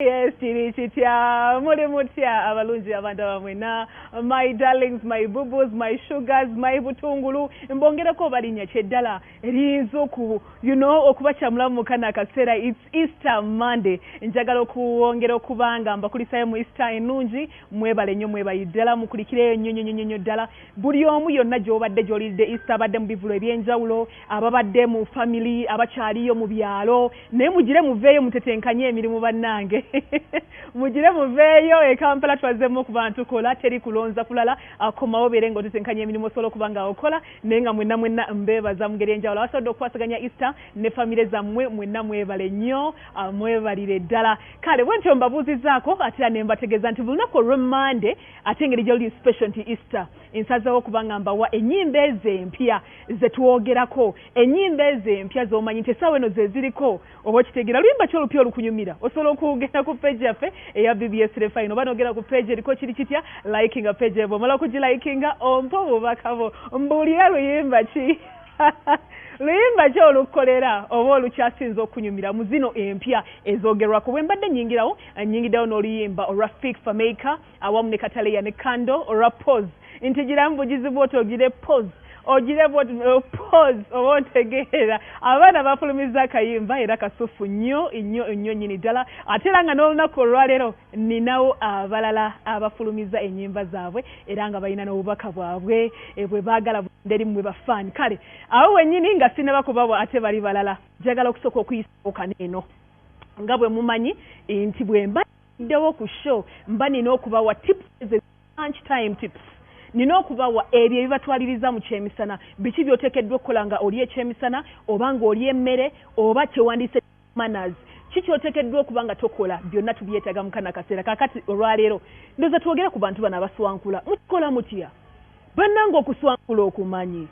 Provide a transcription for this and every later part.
Yes, chitya, mutia, abalunji abantu abamwena, my darlings, my bubbles, my sugars, my butungulu, mbongera ko balinya cheddala, erinzo ku, okubachamula mu kana kaseera, it's Easter Monday, njagala okuwongera okubanga abakulisaayo mu Easter enungi, mwebale nnyo mwebayidala mukulikire nnyo ddala, buli omu yonna gy'obadde gy'olidde Easter abadde mu bivulo eby'enjawulo, ababadde mu family, abakyaliyo mu byalo, naye mugire muveeyo mutetenkanye emirimu bannange. Mugire muveeyo e Kampala twazemu ku bantu kola teri kulonza kulala akomawo bere ngo tutenkanye emirimu solo kubanga okola nenga mwenna mbebaza mugere enjawulo abasodo okwasaganya Easter ne family zammwe mwenna mwebale nnyo mwebalire ddala kale bwentyo mbabuuzizaako ate ne mbategeeza nti lunaku Monday ate engeri gy'oli special nti Easter ensazeewo kubanga mbawa ennyimba ez'empya ze twogerako ennyimba ez'empya z'omanyi nti essaawa eno ze ziriko oba okitegeera luyimba ky'olupya olukunyumira osobola okugenda ku page yaffe eya BBS Refine oba n'ogera ku page eriko kiri kitya likinga page ebo omala okugilikinga ompa obubaka bo mbuulira luyimba ki luyimba ki olukolera oba olukyasinza okunyumira mu zino empya ezoogerwako bwe mbadde nnyingiddewo n'oluyimba olwa Fik Fameka awamu ne Kataleya ne Kando olwa Pose nti giramu bugizi bwoti ogire pose ogire pose oba ontegeera abaana bafulumiza akayimba era kasufu nnyo nnyini ddala ate era nga n'olunaku olwaleero ninawo abalala abafulumiza ennyimba zaabwe era nga balina n'obubaka bwabwe bwe baagala eri mmwe bafaani kale awo wennyini nga sinaba kubabwa ate bali balala njagala okusooka okuyisooka neeno nga bwe mumanyi nti bwe mbaddewo ku show mba nina okubawa tips lunch time tips nina okubawa ebyo ebibatwaliriza mu kyemisana biki by'oteekeddwa okukola nga oli ekyemisana oba nga oli emmere oba kyewandiise manners kiki oteekeddwa okuba nga tokola byonna tubyetaaga mu kana kaseera kaakati olwaleero ndowooza twogere ku bantu bano abaswankula mukikola mutya bannange okuswankula okumanyi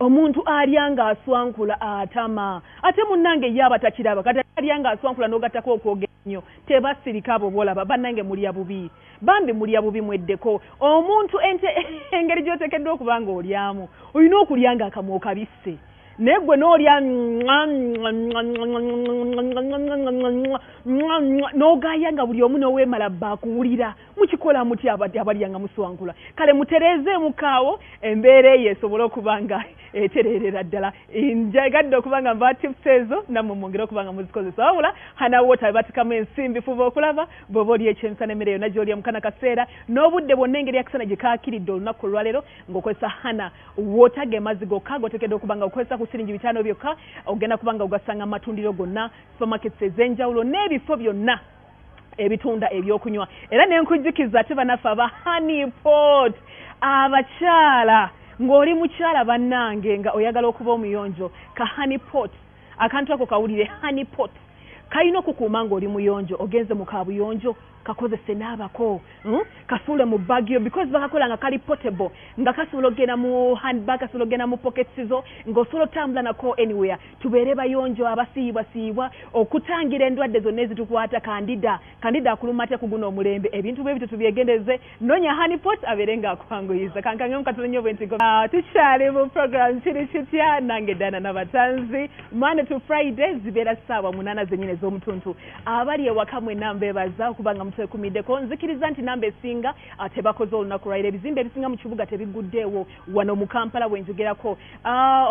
omuntu alya nga aswankula atama ate munnange ye aba takiraba kati alya nga aswankula n'ogattako okwogera nnyo tebasirika abo boolaba bannange mulya bubi bambi mulya bubi mweddeko omuntu engeri gy'oteekeddwa okuba nga olyamu olina okulya nga akamwa kabisse naye gwe n'olya n'ogaya nga buli omu n'oweemala baakuwulira mukikola muti abalya nga muswankula kale mutereezeemu kaawo embeera eyo esobole okuba nga etereerera ddala njagadde okuba nga mba tips ezo nammwe mwongere okuba nga muzikozesa wabula hanawoota batikamu ensimbi fuba okulaba bw'oba oli ekyemisana emmere yonna gy'olya mu kana kaseera n'obudde bwonna engeri yakisana gye kaakiridde olunaku olwaleero ng'okozesa hana woota ge mazzi gokka g'oteekeddwa okuba nga okozesa ku siringi 5 byokka ogenda kubanga ogasanga mu matundiro gonna supermarkets ez'enjawulo n'ebifo byonna ebitunda ebyokunywa era ne nkujjukiza ate banaffe aba honeypot abakyala ng'oli mukyala bannange nga oyagala okuba omuyonjo ka honeypot akantu ako kawulire honeypot kalina okukuuma ng'oli muyonjo ogenze mu kabuyonjo kakozese n'abako kasuule mu bagyo because bakakola nga kali portable nga kasobola ogenda mu handbag kasobola ogenda mu pockets zo ng'osobola otambula nako anywhere tubeere bayonjo abasiibwasiibwa okutangira endwadde zonna ezitukwata kandida akulumate ku guno omulembe ebintu bwe bityo tubyegendeze nonya honeypot abeere ng'akwanguyiza kankangemu katono nnyo bwe nti tukyali mu program kiri kitya nange Dianah Nabatanzi Monday to Friday zibeera ssaawa 8 zennyini ez'omutuntu abali ewaka mwenna mbeebaza okubanga twekumiddeko nzikiriza nti namba esinga tebakoze olunaku lwaleero ebizimbe ebisinga mu kibuga tebiguddeewo wano mu Kampala wenjogerako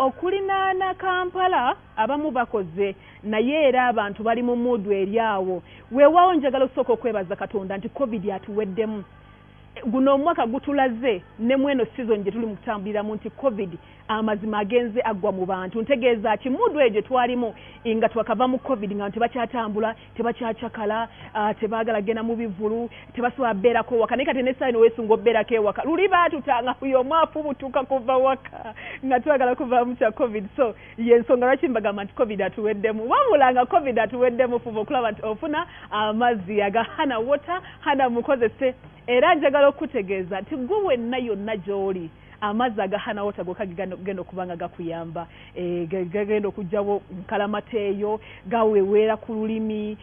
okulinaana Kampala abamu bakoze naye era abantu bali mu muudu eri awo weewaawo njagala okusooka okwebaza Katonda nti COVID atuweddemu guno omwaka gutulaze ne mweno season gye tuli mu kutambuliramu nti COVID amazima agenze agwa mu bantu ntegeeza ki mudu egyo twalimu nga twakava mu COVID nga tebakyatambula tebakyacakala tebaagala genda mu bivulu tebasobola beerako waka naye kati n'essaawa eno weesunga obbeerako ewaka luli baatutanga buli omu afubutuka kuva waka nga twagala kuvaamu kya COVID so y'ensonga lwaki mbagamba nti COVID atuweddemu wabula nga COVID atuweddemu fuba okulaba nti ofuna amazzi aga hana water hana mukozese era njagala okutegeeza nti gwe wenna yonna gy'oli amazzi aga hana water gokka gagenda okuba nga gakuyamba gagenda okugjawo nkalamateeyo gaweweera ku lulimi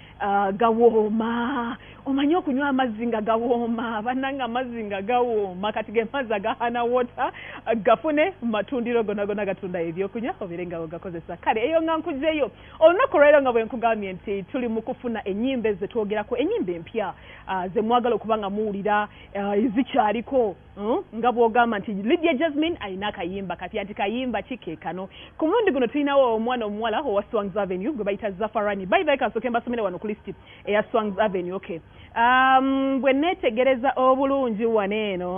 gawooma omanyi okunywa amazzi nga gawooma bannanga amazzi nga gawooma kati ge mazzi agahana water gafune matundiro gonna gatunda ebyokunywa obere nga gakozesa kale eyo nga nkujeyo olunaku lwero nga bwe nkugambye nti tuli mu kufuna ennyimba ezetwogerako ennyimba empya ze mwagala okuba nga muwulira ezikyaliko nga bw'ogamba nti Lydia Jasmine alina akayimba kati anti kayimba kikeekano ku mulundi guno tulinawo omwana omuwala owa Swangs Avenue gwe bayita Zafarani by the way kasooke mbasomere wano ku listi eya Swangs Avenue okay bwe neetegereza obulungi waneeno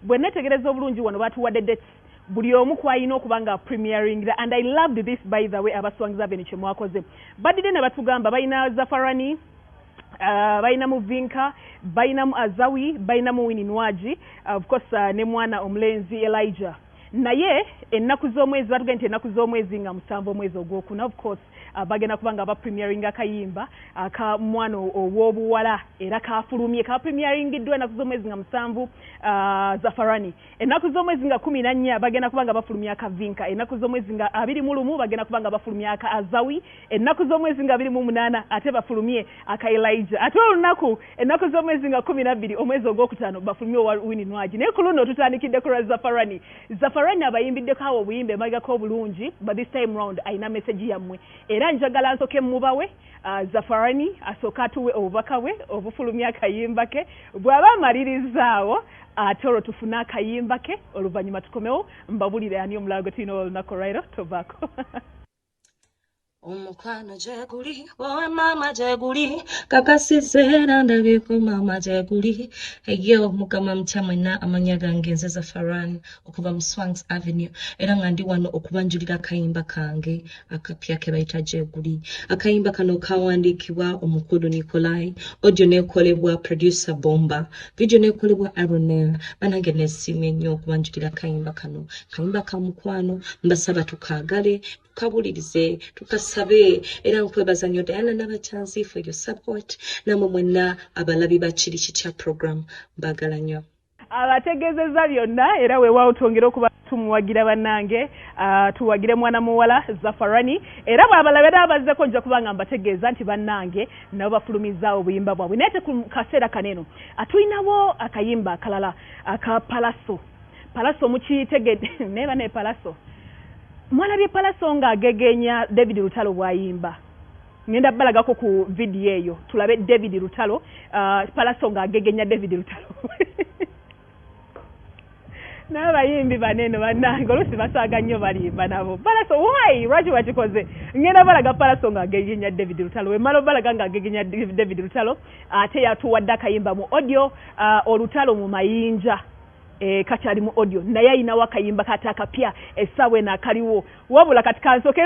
bwe neetegereza obulungi wano batuwadde dates buli omu kwalina okuba nga premiering and I loved this by the way aba Swangs Avenue kye mwakoze badde ne batugamba balina Zafarani baina mu Vinka baina mu Azawi baina mu Wininwaji of course ne mwana omulenzi Elijah naye ennaku z'omwezi batugenda nti ennaku z'omwezi nga 7 omwezi ogwokuna of course bagenda kubanga aba premiering akayimba aka mwana ow'obuwala era kafulumye ka premieringiddwa ennaku z'omwezi nga 7 Zafarani ennaku z'omwezi nga 14 bagenda kubanga bafulumya aka Vinka ennaku z'omwezi nga 21 bagenda kubanga bafulumya aka Azawi ennaku z'omwezi nga 28 ate bafulumye aka Elijah ate olunaku ennaku z'omwezi nga 12 omwezi ogwokutaano bafulumye owa Wininwaji naye ku luno tutandikidde ku Zafarani Zafarani abayimbiddeko awo obuyimba emagako obulungi but this time round ayina message yammwe era njagala nsoke mubawe Zafarani asooka atuwe obubaka bwe obufulumya akayimba ke bw'aba amalirizaawo ate olwo tufune akayimba ke oluvannyuma tukomewo mbabulire ani omulala gwe tulina olunaku olwaleero tobaako Omukwano jeguli, boy mama jeguli, kakasizera ndabiko mama jeguli. Eyo mukama mtya mwena amanya gange nze Zafarani okuva mu Swangs Avenue era nga ndi wano okubanjulira akayimba kange akapya ke bayita jeguli. Akayimba kano kawandiikibwa omukulu Nikolai, audio nekolebwa producer Bomba, video nekolebwa Aronel. Banange nesiimye nnyo okubanjulira akayimba kano. Kayimba ka mukwano mbasaba tukagale tukabulirize tukasabe era nkwebaza nnyo Dianah Nabatanzi for your support namwe mwenna abalabi ba kiri kitya program mbagala nnyo abategezeza byonna era weewaawo twongere okuba tumuwagira bannange tuwagire mwana muwala Zafarani era bw'abalabira abazzeko nja kubanga mbategeeza nti bannange nabo bafulumizaawo obuyimba bwabwe naye te ku kaseera kaneno atulinawo akayimba akalala aka Palaso mukitegedde neba ne Palaso mwana bye Palaso nga agegenya David Lutalo bwayimba ngenda balagako ku video eyo tulabe David Lutalo Palaso nga agegenya David Lutalo n'abayimbi baneno bannange olusi basaaga nnyo balimba nabo Palaso why lwaki wakikoze ngenda balaga Palaso nga agegenya David Lutalo wemala balaga nga agegenya David Lutalo ate yatuwadde akayimba mu audio olutalo mu mayinja kachali mu audio naye ayinawo akayimba katakapya essaawa na kaliwo wabula kati kansoke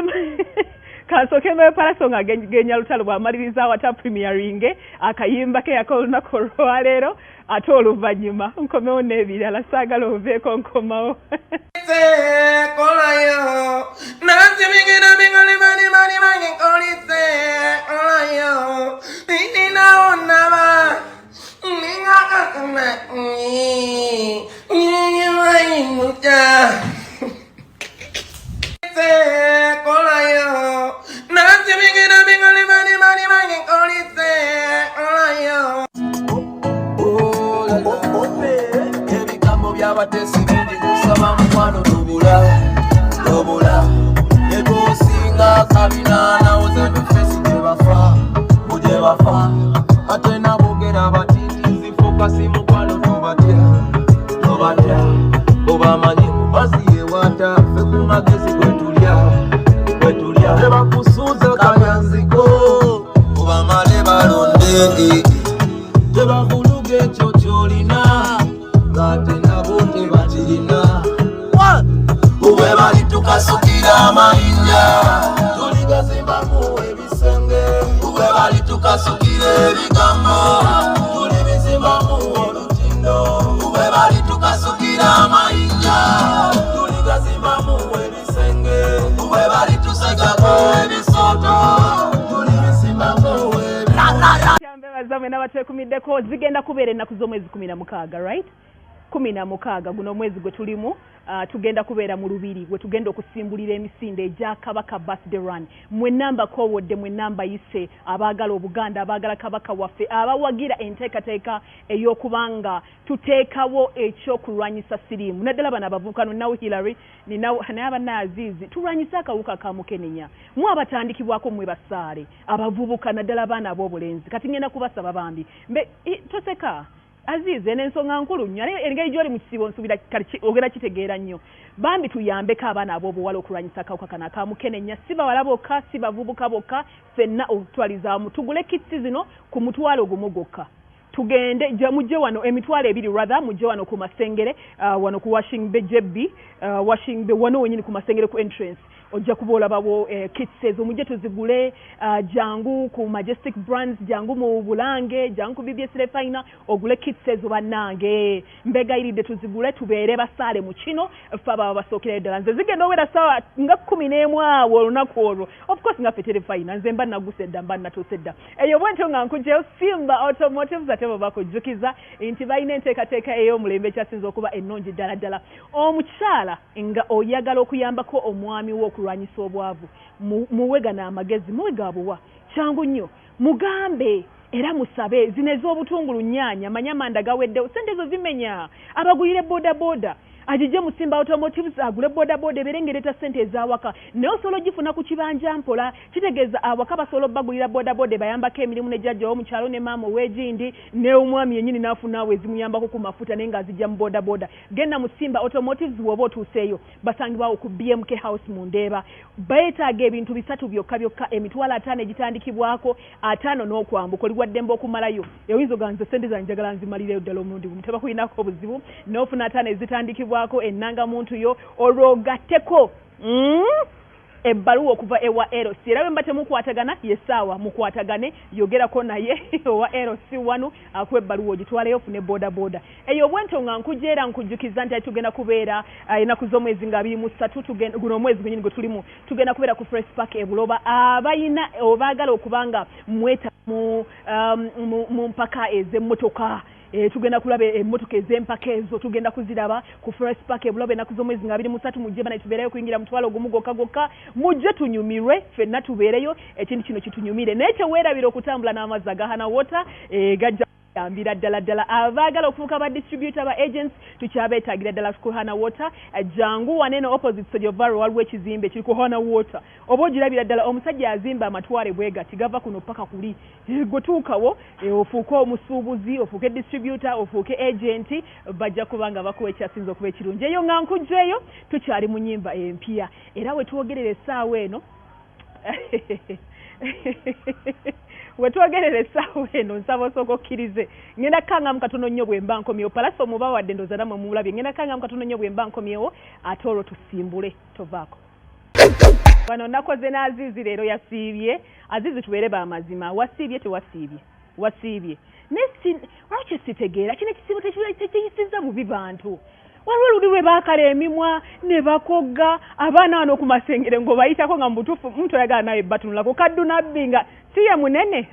Palaso nga agegenya Lutalo bw'amaliriza wata premiering akayimba ke yakolunaku olwaleero ate oluvannyuma nkomewo n'ebirala saagala oveeko nkomawo abatesibindi kusaba mukwano tobula ekosinga kabina nawo zanufesi jebafa ate nabogera batitizi fokasi mukwano tobatya obamanyi mubazi yewata fe kumagezi kwetulya tebakusuuza kanyanziko obamale balonde tebakuluga ekyo kyolina ngate nabo tebatirina uwe bali tukasukira amayinja tuligazimbamu ebisenge uwe bali tukasukira ebigambo tulibizimbamu olutindo uwe bali tukasukira amayinja tuligazimbamu ebisenge uwe bali tusajjako ebisoto tulibizimbamu zamwe n'abateekumiddeko zigenda kubeera ennaku z'omwezi 16 right 16 guno mwezi gwe tulimu tugenda kubeera mu Lubiri gwe tugenda okusimbulira emisinde egya Kabaka birthday run mwe namba kowodde mwe namba yise abaagala Obuganda abaagala Kabaka waffe abawagira enteekateeka ey'okubanga tuteekawo ekyokulwanyisa siriimu naddala bano abavubuka ninawo Hillary ninaaba Azizi tulwanyisa akawuka ka mukenenya mu abatandikibwako mwe basaale abavubuka naddala abaana ab'obulenzi kati ngenda kubasaba bambi toseka Azizi n'ensonga nkulu nnyo engeri gy'oli mu kisibo nsubira ogera kitegeera nnyo bambi tuyambeko abaana ab'obuwala okulwanyisa akawuka kano aka mukenenya si bawala bokka si bavubuka bokka ffenna okutwalizaamu tugule kitsi zino ku mutwalo gumu gwokka tugende mujje wano emitwalo 2 rather mujje wano ku Masengere wano ku Washing Bay Jebbi Washing Bay wano wenyini ku Masengere ku entrance ojja kubola bawo kits ezo mujje tuzigule jangu ku Majestic Brands jangu mu Bulange jangu ku BBS Refiner ogule kits ezo bannange mbega iridde tuzigule tubeere basaale mu kino faba basookera ddala nze zigenda owera sawa nga 11 awo olunaku olwo of course nga fetere fine nze mba nagusedda mba natusedda eyo bwentyo nga nkujjeyo Simba Automotive zatebo bakujjukiza nti balina enteekateeka ey'omulembe ekyasinza okuba ennungi ddala ddala omukyala nga oyagala okuyambako omwami wo okulwanyisa obwavu muwegana amagezi muwega abuwa kyangu nnyo mugambe era musabe zino ez'obutungulu nnyaanya manyamanda gaweddewo sente ezo zimenya abagulire bodaboda ajije mu Simba Automotives agule bodaboda eberengereta sente ezawaka naye osobola ogifuna ku kibanja mpola kitegeeza awaka basobola bagulira bodaboda bayambako emirimu ne jjajja omukyalo ne maama ow'egindi ne omwami yennyini n'afunaawo ezimuyambako ku mafuta naye ng'azijja mu bodaboda genda mu Simba Automotives woba otuuseeyo basangibwawo ku BMK House mu Ndeeba beetaaga ebintu 3 byokka emitwalo 5 egitandikibwako 5 n'okwambuka oli waddembe okumalayo oyinza ganze sente zange njagala nzimalireyo ddala omulundi gumu teba kuyinako obuzibu n'ofuna 5 ezitandikibwako ennanga muntu yo olwogatteko ebbaluwa okuva ewa LC era bwe mbate mukwatagana yesaawa mukwatagane yogerako naye owa LC wano akuwa ebbaluwa ogitwaleyo ofune bodaboda eyo bwento nga nkujeera nkujjukiza nti tugenda kubeera ennaku z'omwezi nga 23 guno omwezi gwenyini gwe tulimu tugenda kubeera ku Fresh Park e Buloba abayina obaagala okubanga mweta mu mpaka ez'emmotoka tugenda kulaba emmotoka ez'empaka ezo tugenda kuziraba ku Fresh Park Buloba ennaku z'omwezi nga 23 mujje bana tubeereyo kuyingira mutwalo gumu gokka mujje tunyumirwe ffenna tubeereyo ekintu kino kitunyumire naye teweerabira okutambula n'amazzi agahana water gajja ambira ddala abaagala okufuuka ba distributor ba agents tukyabeetaagira ddala ku Hana Water jangu waneno opposite Sojovaro waliwo ekizimbe kiri ku Hana Water oba ogirabira ddala omusajja azimba amatwale bwegati gava kuno paka kuli gotuukawo ofuuke omusuubuzi ofuuke distributor ofuuke agent bajja kubanga bakuwa ekyasinza okuba ekirungi eyo nga nkujjeeyo tukyali mu nnyimba empya era we twogerera essaawa eno wetwogerera essaawa eno nsaba osooka okkirize ngenda kangamu katono nnyo bwe mba nkomyewo palasa omuba wadde ndoza namwe mulabye ngenda kangamu katono nnyo bwe mba nkomyewo ate olwo tusimbule tovaako wano nakoze n'Azizi leero yasiibye Azizi tubeere b'amazima wasiibye tewasiibye wasiibye lwaki sitegeera kino ekisibo tekiyisiza bubi bantu waliwo oluli lwe baakala emimwa ne bakogga abaana wano ku Masengere ng'obayitako nga mu butuufu muntu oyagala nawe batunulako kaddu nabbi nga si ye munene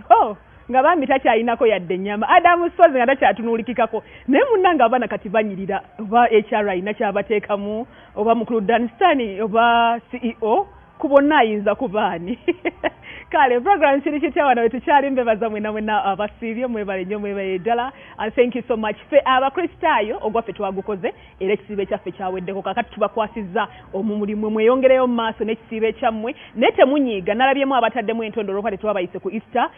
nga bambi takyayinako yadde ennyama Adamu Sozi nga takyatunuulikikako naye munnanga abaana kati banyirira oba HR ayina kyabateekamu oba mukulu Danstan oba CEO ku bonna ayinza kubaani kale program kiri kitya wano tukyali mbebaza mwena abasiibye mwebale nnyo mwebale ddala thank you so much fe abakristaayo ogwaffe twagukoze era ekisiibe kyaffe kyaweddeko kakati tubakwasizza omumulimu mweyongereyo mu maaso n'ekisiibe kyammwe naye temunyiiga nalabyemu abataddemu entondolo kale twabayise ku Easter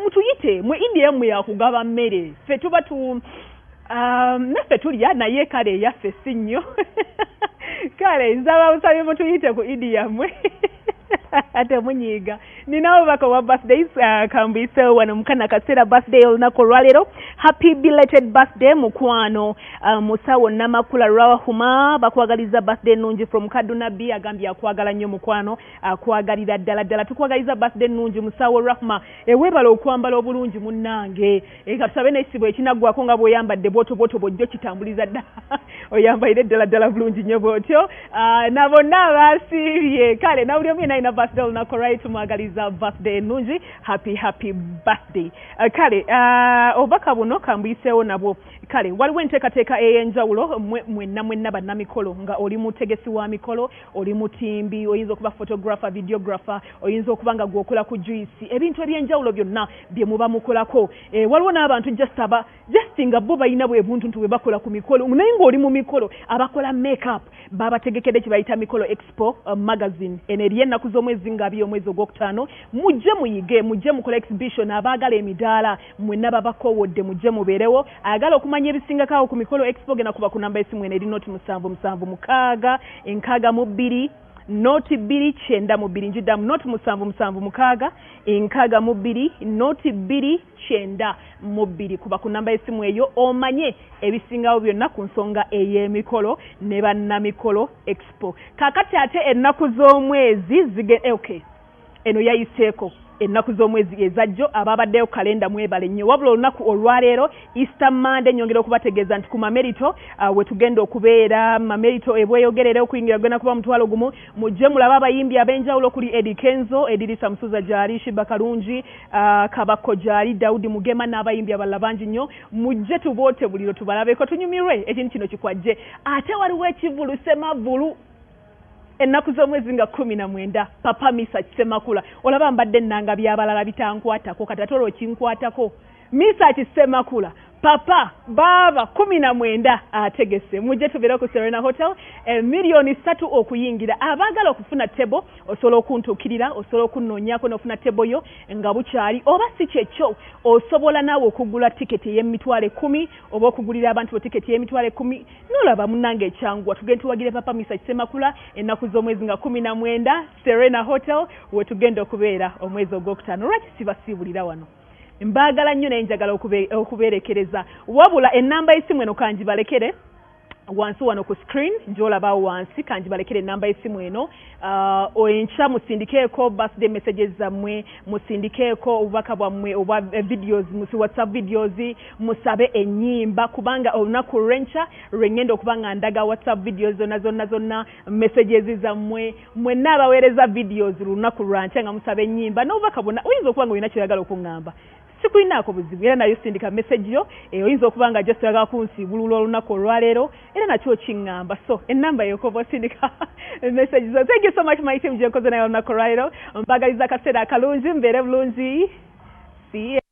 mutuyite mwe India yammwe yakugaba mmere ffe tuba naffe tulya naye kale eyaffe si nnyo kale nsaba busabye mutuyite ku India yammwe ate munyiga ninawo bako wa birthdays kambise wano mukana kaseera birthday olunaku olwaleero happy belated birthday mukwano musawo namakula Rahuma bakwagaliza birthday nungi from Kaduna B agambye akwagala nnyo mukwano akwagalira ddala tukwagaliza birthday nungi musawo Rahuma ewebala okwambala obulungi munnange katusabe n'ekisibo ekinaggwako nga bw'oyambadde botoboto bojjo kitambuliza ddala oyambalire ddala bulungi nnyo bw'otyo na bonna abasiibye kale nawuli omu yena birthday olunaku right tumwagaliza birthday ennungi happy birthday kale obubaka buno kambuyiseewo nabwo kale waliwo enteekateeka ey'enjawulo mwenna bannamikolo nga oli mutegesi wa mikolo oli mutimbi oyinza okuba photographer videographer oyinza okuba nga gwokola ku juice ebintu ebyenjawulo byonna bye muba mukolako waliwo n'abantu just nga bo balina bwebuntuntu bwe bakola ku mikolo naye ng'oli mu mikolo abakola makeup babategekedde kye bayita mikolo expo magazine eno eri ennaku z'omwezi nga 2 omwezi ogwokutaano mujje muyige mujje mukola exhibition abaagala emidaala mwenna babakowodde mujje mubeerewo agala okumanya ebisingakaawo ku mikolo expo gena kuba ku namba esimu eno eri noti 776 662 noti 292 njiddamu noti 776 662 noti 292 kuba ku namba esimu eyo omanye ebisingawo byonna ku nsonga ey'emikolo ne bannamikolo expo kakati ate ennaku z'omwezi okay eno yayiseeko ennaku z'omwezi ezajjo ababaddeyo kalenda mwebale nnyo wabula olunaku olwaleero Easter Monday nyongera okubategeeza nti ku mamerito we tugenda okubeera mamerito ebweyogerera okuyingira gwena kuba mutwalo gumu mujje mulaba abayimbi ab'enjawulo kuli Eddie Kenzo Edirisa Musuza gyali Shiba Kalungi Kabako gyali Daudi Mugema n'abayimbi abalala bangi nnyo mujje tuboote buliro tubalabeko tunyumirwe ekintu kino kikwajje ate waliwo ekivulu Semavulu ennaku z'omwezi nga 19 papa misa kisemakula olaba mbadde nnanga byabalala bitankwatako katatolo okinkwatako misa kisemakula papa baba 19 ategese mujje tubeera ku Serena Hotel milioni 3 okuyingira abaagala okufuna tebo osobola okuntuukirira osobola okunoonyako n'ofuna tebo yo nga bukyali oba si kyekyo osobola naawe okugula tiketi y'emitwalo 10 oba okugulira abantu bo tiketi y'emitwalo 10 n'olaba munnange ekyangwa tugenda tuwagire papa misa kisemakula ennaku z'omwezi nga 19 Serena Hotel we tugenda okubeera omwezi ogwokutaano lwaki sibasiibulira wano mbaagala nnyo naye njagala okubeerekereza wabula ennamba y'essimu eno kangibalekere wansi wano ku screen njolabaawo wansi kangibalekere ennamba y'essimu eno enkya musindikeeko birthday messages zammwe musindikeeko obubaka bwammwe oba videos WhatsApp videos musabe ennyimba kubanga olunaku lwenkya lwengenda okuba nga ndaga WhatsApp videos zonna messages zammwe mwenna abaweereza videos lunaku lwankya nga musabe ennyimba n'obubaka bwonna oyinza okuba nga olina kyoyagala okuŋŋamba sikuinaako buzibu era nayo sindika message yo oyinza okuba nga just oyagala kunsiibulula olunaku olwaleero era nakyo kiŋŋamba so ennamba yokoba osindika message zo thank you so much my team gye nkoze nayo olunaku olwaleero mbagaliza akaseera akalungi mbeere bulungi see you.